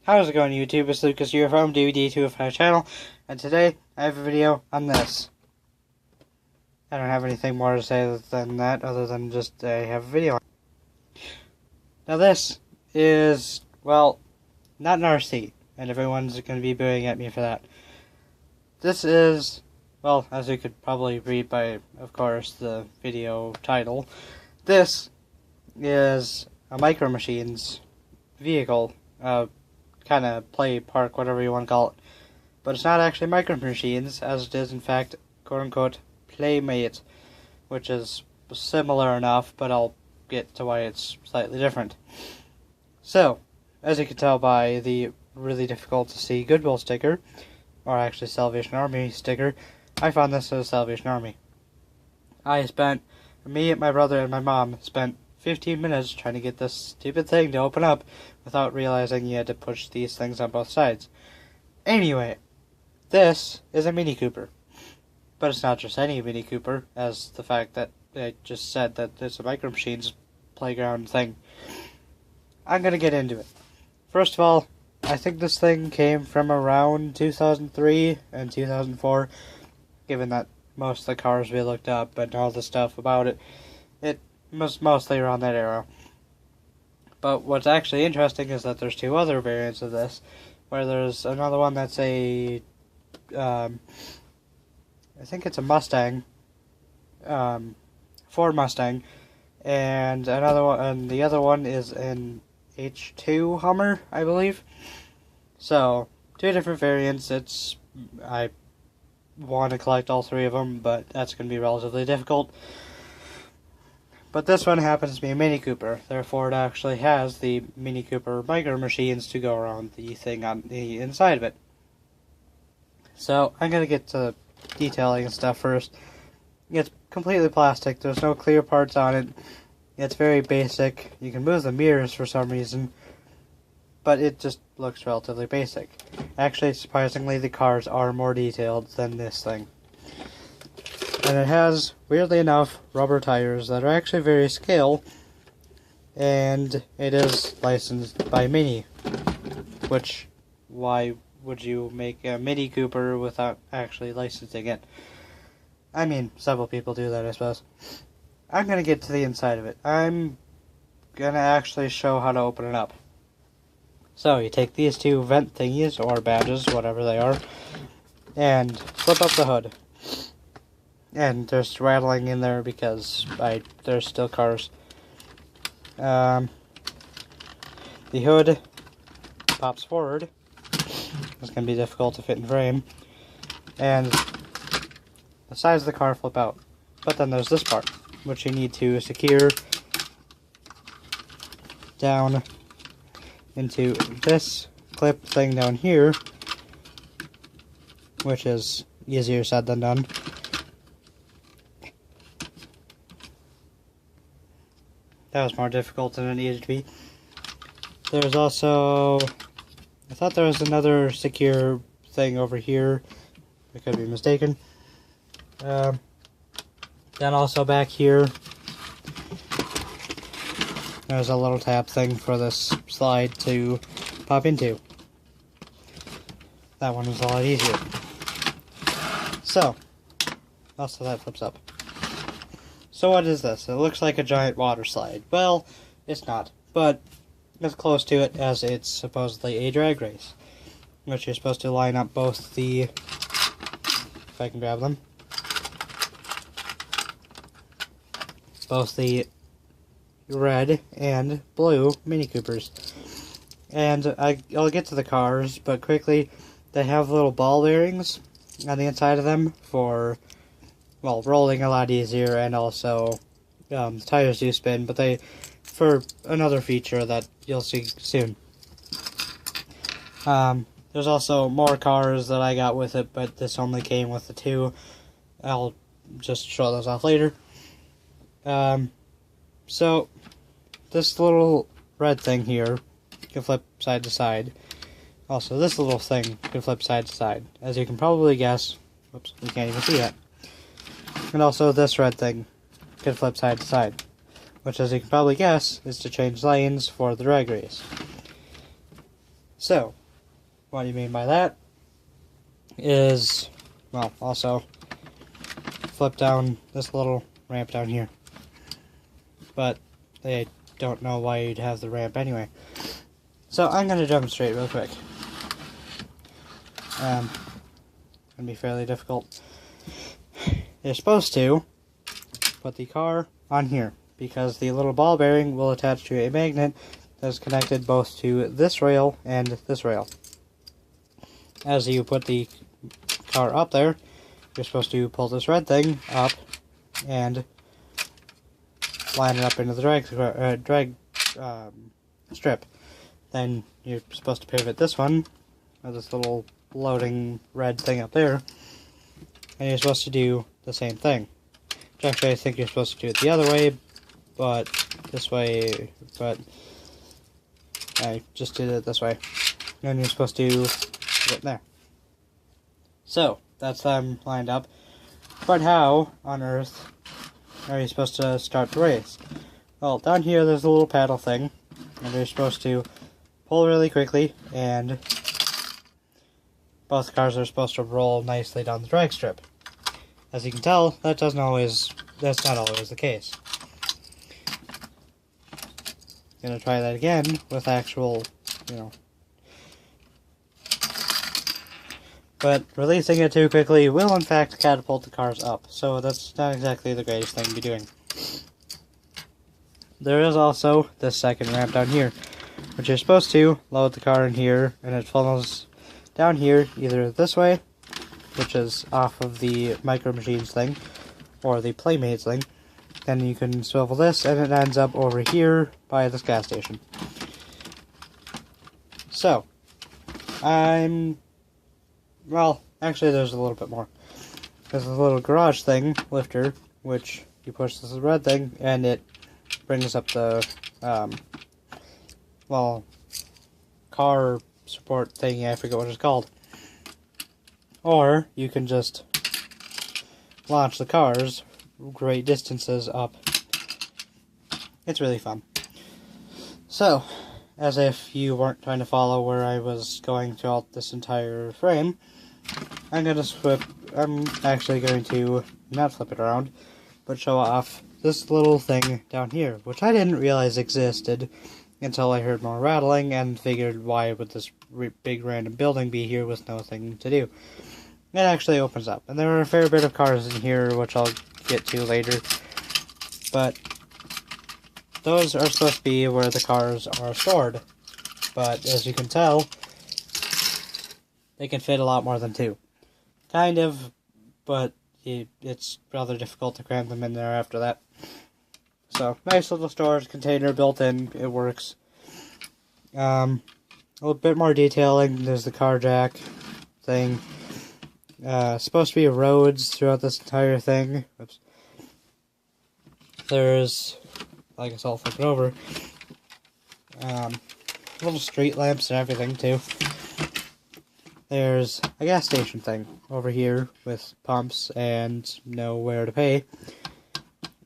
How's it going, YouTube? It's Lucas here from DVD205 channel, and today I have a video on this. I don't have anything more to say than that, other than just I have a video. Now this is, well, not an RC, and everyone's going to be booing at me for that. This is, well, as you could probably read by, of course, the video title, this is a Micro Machines vehicle, kind of play park, whatever you want to call it. But it's not actually Micro Machines, as it is in fact, quote-unquote, Playmates, which is similar enough, but I'll get to why it's slightly different. So, as you can tell by the really difficult to see Goodwill sticker, or actually Salvation Army sticker, I found this as Salvation Army. Me, my brother, and my mom spent 15 minutes trying to get this stupid thing to open up without realizing you had to push these things on both sides. Anyway, this is a Mini Cooper. But it's not just any Mini Cooper, as the fact that I just said that it's a Micro Machines playground thing. I'm going to get into it. First of all, I think this thing came from around 2003 and 2004, given that most of the cars we looked up and all the stuff about it, it was mostly around that era. But what's actually interesting is that there's two other variants of this, where there's another one that's a, I think it's a Mustang, Ford Mustang, and another one, and the other one is an H2 Hummer, I believe. So, two different variants. I want to collect all three of them, but that's going to be relatively difficult. But this one happens to be a Mini Cooper, therefore it actually has the Mini Cooper Micro Machines to go around the thing on the inside of it. So, I'm going to get to detailing and stuff first. It's completely plastic, there's no clear parts on it. It's very basic. You can move the mirrors for some reason, but it just looks relatively basic. Actually, surprisingly, the cars are more detailed than this thing. And it has, weirdly enough, rubber tires that are actually very scale, and it is licensed by Mini, which, why would you make a Mini Cooper without actually licensing it? I mean, several people do that, I suppose. I'm going to get to the inside of it. I'm going to actually show how to open it up. So, you take these two vent thingies, or badges, whatever they are, and flip up the hood. And there's rattling in there because there's still cars. The hood pops forward. It's going to be difficult to fit in frame. And the sides of the car flip out. But then there's this part, which you need to secure down into this clip thing down here, which is easier said than done. That was more difficult than it needed to be. There's also, I thought there was another secure thing over here. I could be mistaken. Then also back here, there's a little tab thing for this slide to pop into. That one was a lot easier. So, also that flips up. So what is this? It looks like a giant water slide. Well, it's not, but it's close to it as it's supposedly a drag race, which you're supposed to line up both the, if I can grab them, both the red and blue Mini Coopers. And I'll get to the cars, but quickly, they have little ball bearings on the inside of them for, well, rolling a lot easier, and also the tires do spin, but for another feature that you'll see soon. There's also more cars that I got with it, but this only came with the two. I'll just show those off later. So, this little red thing here can flip side to side. Also, this little thing can flip side to side. As you can probably guess, whoops, you can't even see that. And also, this red thing can flip side to side, which, as you can probably guess, is to change lanes for the drag race. So, what do you mean by that? Is, well, also flip down this little ramp down here. But they don't know why you'd have the ramp anyway. So I'm going to demonstrate real quick. It's going to be fairly difficult. You're supposed to put the car on here, because the little ball bearing will attach to a magnet that is connected both to this rail and this rail. As you put the car up there, you're supposed to pull this red thing up and line it up into the drag strip. Then you're supposed to pivot this one, or this little floating red thing up there, and you're supposed to do the same thing. Which actually I think you're supposed to do it the other way, but this way, but I just did it this way. And you're supposed to put it there. So, that's them lined up. But how on earth are you supposed to start the race? Well, down here there's a little paddle thing, and you're supposed to pull really quickly, and both cars are supposed to roll nicely down the drag strip. As you can tell, that's not always the case. Gonna try that again with actual, But releasing it too quickly will in fact catapult the cars up, so that's not exactly the greatest thing to be doing. There is also this second ramp down here, which you're supposed to load the car in here, and it funnels down here either this way, which is off of the Micro Machines thing, or the Playmates thing. Then you can swivel this, and it ends up over here by this gas station. So, well, actually there's a little bit more. There's a little garage thing, lifter, which you push this red thing, and it brings up the, car support thingy, I forget what it's called. Or, you can just launch the cars great distances up. It's really fun. So, as if you weren't trying to follow where I was going throughout this entire frame, I'm actually going to not flip it around, but show off this little thing down here, which I didn't realize existed until I heard more rattling and figured, why would this big random building be here with nothing to do? It actually opens up, and there are a fair bit of cars in here, which I'll get to later, but those are supposed to be where the cars are stored, but as you can tell, they can fit a lot more than two. Kind of, but it's rather difficult to cram them in there after that. So, nice little storage container built in, it works. A little bit more detailing, there's the car jack thing. Supposed to be roads throughout this entire thing. Oops. There's, I guess I'll flip it over, little street lamps and everything too. There's a gas station thing over here with pumps and nowhere to pay.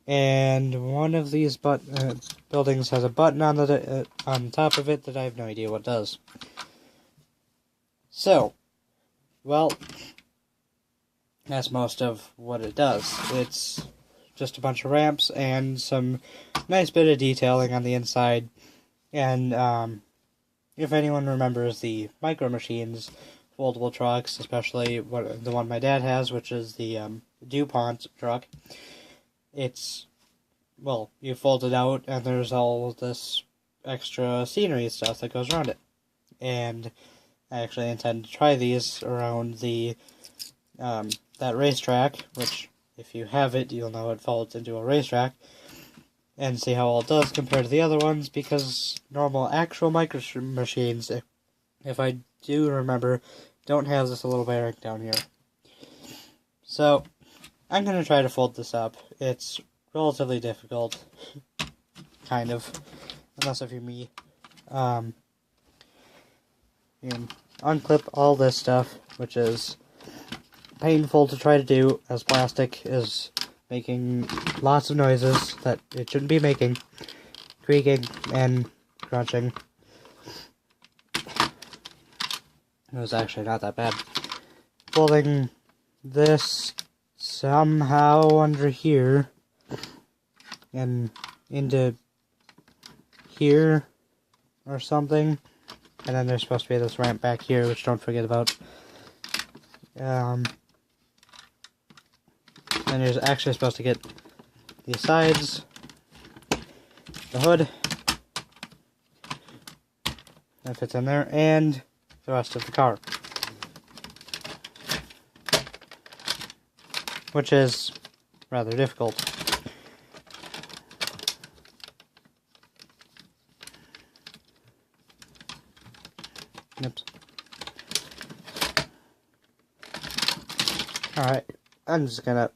And one of these buildings has a button on top of it that I have no idea what does. So, well, that's most of what it does. It's just a bunch of ramps and some nice bit of detailing on the inside. And if anyone remembers the Micro Machines foldable trucks, especially the one my dad has, which is the DuPont truck, it's, well, you fold it out and there's all this extra scenery stuff that goes around it. And I actually intend to try these around the that racetrack, which, if you have it, you'll know it folds into a racetrack, and see how all it does compared to the other ones, because normal actual Micro Machines, if I do remember, don't have this little bearing down here. So, I'm going to try to fold this up. It's relatively difficult, kind of, unless if you're me. You can unclip all this stuff, which is painful to try to do, as plastic is making lots of noises that it shouldn't be making, creaking and crunching. It was actually not that bad. Folding this somehow under here and into here or something. And then there's supposed to be this ramp back here, which don't forget about. And you're actually supposed to get these sides, the hood, that fits in there, and the rest of the car. Which is rather difficult. Oops. Alright, I'm just gonna...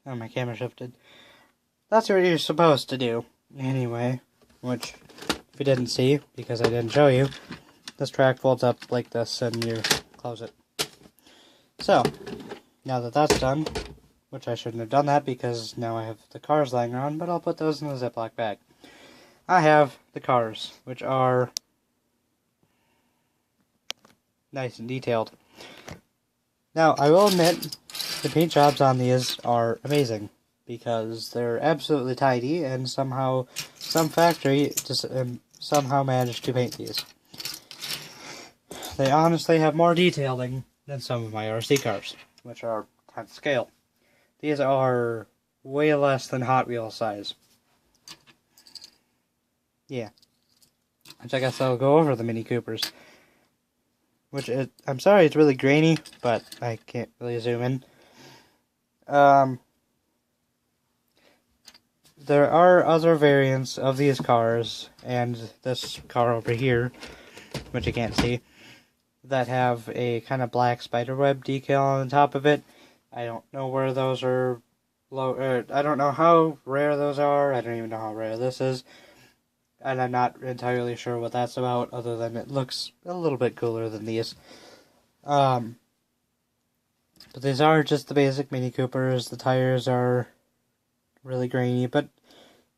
Oh, my camera shifted. That's what you're supposed to do. Anyway, which, if you didn't see, because I didn't show you, this track folds up like this and you close it. So, now that that's done, which I shouldn't have done that because now I have the cars lying around, but I'll put those in the Ziploc bag. I have the cars, which are nice and detailed. Now, I will admit, the paint jobs on these are amazing, because they're absolutely tidy, and somehow some factory just somehow managed to paint these. They honestly have more detailing than some of my RC cars, which are 10th scale. These are way less than Hot Wheels size. Yeah. Which I guess I'll go over the Mini Coopers. Which, I'm sorry, it's really grainy, but I can't really zoom in. There are other variants of these cars, and this car over here, which you can't see, that have a kind of black spiderweb decal on the top of it. I don't know where those are I don't know how rare those are. I don't even know how rare this is. And I'm not entirely sure what that's about, other than it looks a little bit cooler than these. But these are just the basic Mini Coopers. The tires are really grainy, but,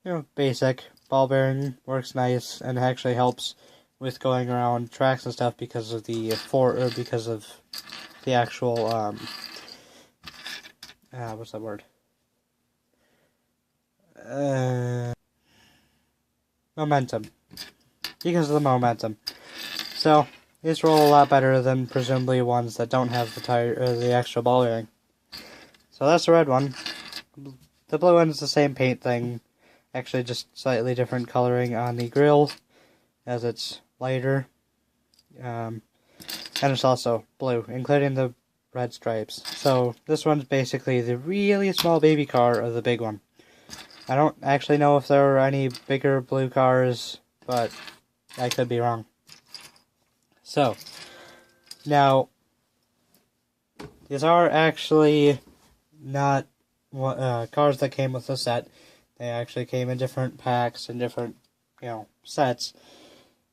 you know, basic. Ball bearing works nice, and actually helps with going around tracks and stuff because of the actual, what's that word? Momentum. Because of the momentum. So, these roll a lot better than presumably ones that don't have the tire or the extra ball bearing. So that's the red one. The blue one is the same paint thing, actually just slightly different coloring on the grill, as it's lighter. And it's also blue, including the red stripes. So this one's basically the really small baby car of the big one. I don't actually know if there are any bigger blue cars, but I could be wrong. So, now, these are actually not cars that came with the set. They actually came in different packs and different, sets.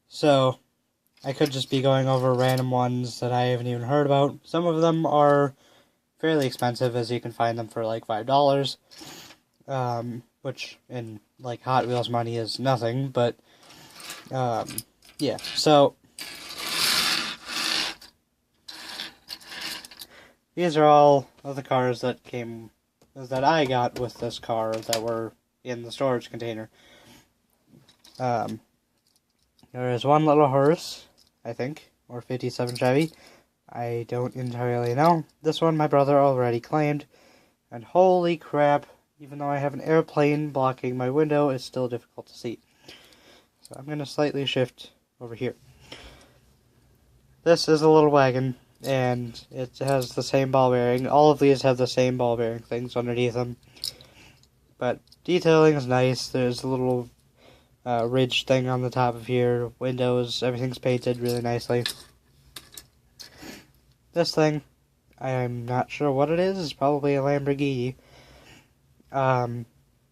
So, I could just be going over random ones that I haven't even heard about. Some of them are fairly expensive, as you can find them for like $5. Which in like Hot Wheels money is nothing, but yeah. So these are all of the cars that I got with this car that were in the storage container. There is one little horse, I think, or 57 Chevy. I don't entirely know. This one my brother already claimed, and holy crap. Even though I have an airplane blocking my window, it's still difficult to see. So I'm going to slightly shift over here. This is a little wagon, and it has the same ball bearing. All of these have the same ball bearing things underneath them. But detailing is nice. There's a little ridge thing on the top of here. Windows, everything's painted really nicely. This thing, I'm not sure what it is. It's probably a Lamborghini. Has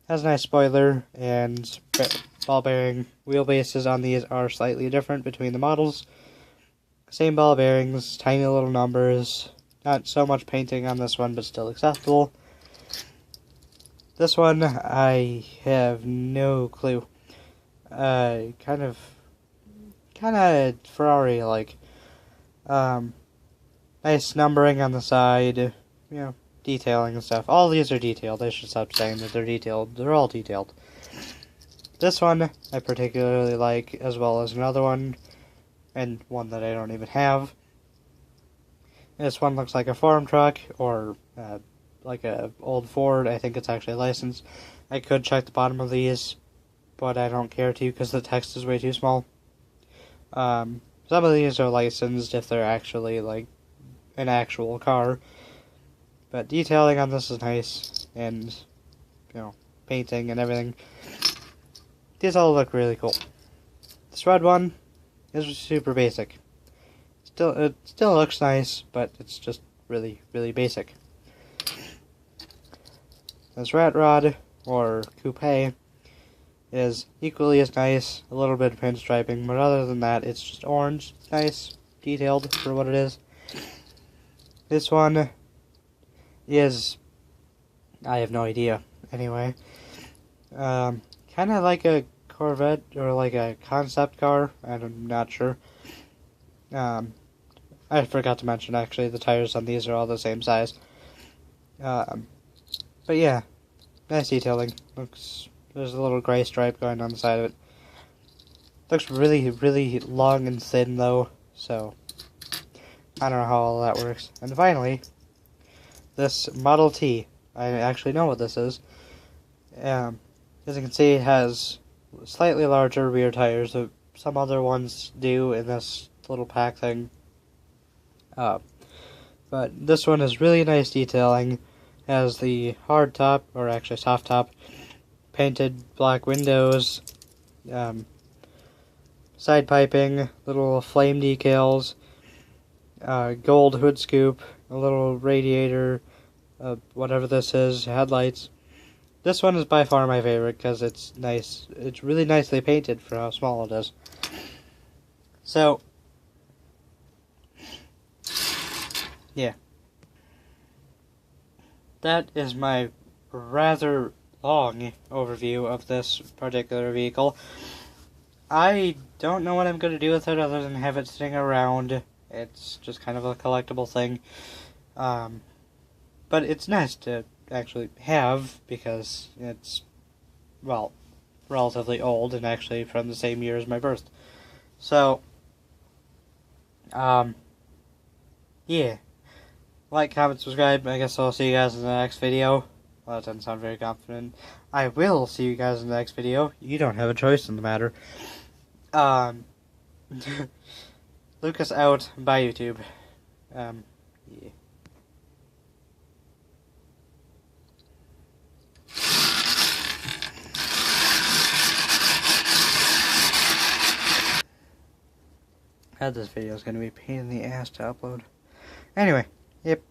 a nice spoiler, and ball bearing wheelbases on these are slightly different between the models. Same ball bearings, tiny little numbers, not so much painting on this one, but still acceptable. This one, I have no clue. Kind of Ferrari-like. Nice numbering on the side, you know, detailing and stuff. All these are detailed. I should stop saying that they're detailed. They're all detailed. This one I particularly like, as well as another one, and one that I don't even have. This one looks like a farm truck, or like a old Ford. I think it's actually licensed. I could check the bottom of these, but I don't care to because the text is way too small. Some of these are licensed if they're actually like an actual car, but detailing on this is nice, and you know, painting and everything. These all look really cool. This red one is super basic. It still looks nice, but it's just really, really basic. This rat rod, or coupe, is equally as nice, a little bit of pinstriping, but other than that, it's just orange, nice, detailed for what it is. This one is, I have no idea, anyway, kind of like a Corvette, or like a concept car, I'm not sure. I forgot to mention, actually, the tires on these are all the same size. But yeah, nice detailing. There's a little gray stripe going on the side of it. Looks really, really long and thin, though, so I don't know how all that works. And finally, this Model T. I actually know what this is. As you can see, it has slightly larger rear tires than some other ones do in this little pack thing. But this one is really nice detailing. Has the hard top, or actually soft top, painted black windows, side piping, little flame decals, gold hood scoop, a little radiator, whatever this is, headlights. This one is by far my favorite because it's nice. It's really nicely painted for how small it is. So, yeah. That is my rather long overview of this particular vehicle. I don't know what I'm going to do with it other than have it sitting around. It's just kind of a collectible thing. But it's nice to actually have because it's, well, relatively old and actually from the same year as my birth. So, yeah. Like, comment, subscribe. I guess I'll see you guys in the next video. Well, that doesn't sound very confident. I will see you guys in the next video. You don't have a choice in the matter. Lucas out. Bye, YouTube. Yeah. This video is going to be a pain in the ass to upload. Anyway, yep.